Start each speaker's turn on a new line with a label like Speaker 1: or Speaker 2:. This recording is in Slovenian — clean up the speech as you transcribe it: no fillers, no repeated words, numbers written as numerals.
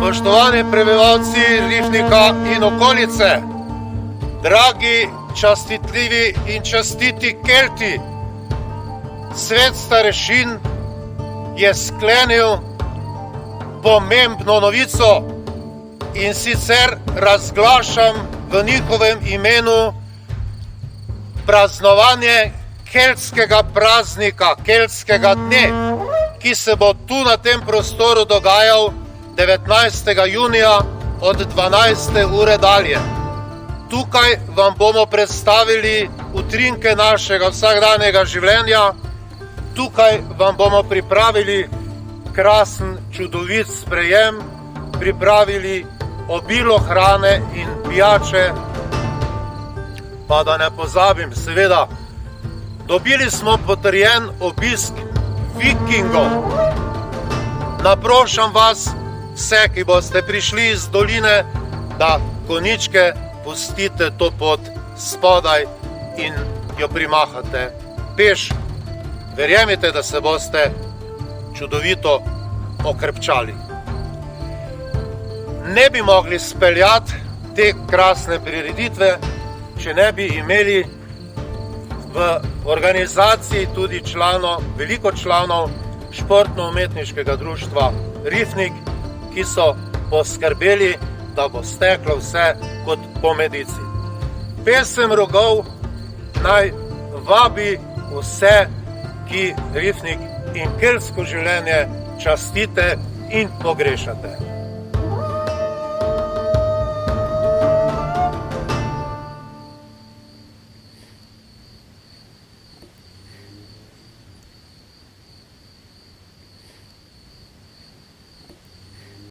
Speaker 1: Spoštovani prebivalci Rifnika in okolice, dragi, častitljivi in častiti Kelti, svet starešin je sklenil pomembno novico in sicer razglašam v njihovem imenu praznovanje keltskega praznika, keltskega dne, ki se bo tu na tem prostoru dogajal 19. junija od 12. ure dalje. Tukaj vam bomo predstavili utrinke našega vsakdanjega življenja, tukaj vam bomo pripravili krasen, čudovit sprejem, pripravili obilo hrane in pijače, pa da ne pozabim, seveda, dobili smo potrjen obisk vikingov. Naprošam vas, vse, ki boste prišli iz doline, da konjičke pustite to pot spodaj in jo primahate peš. Verjemite, da se boste čudovito okrepčali. Ne bi mogli speljati te krasne prireditve, če ne bi imeli v organizaciji tudi veliko članov Športno-umetniškega društva Rifnik, ki so poskrbeli, da bo steklo vse kot po medici. Pesem Rogov naj vabi vse, ki Rifnik in keltsko življenje častite in pogrešate.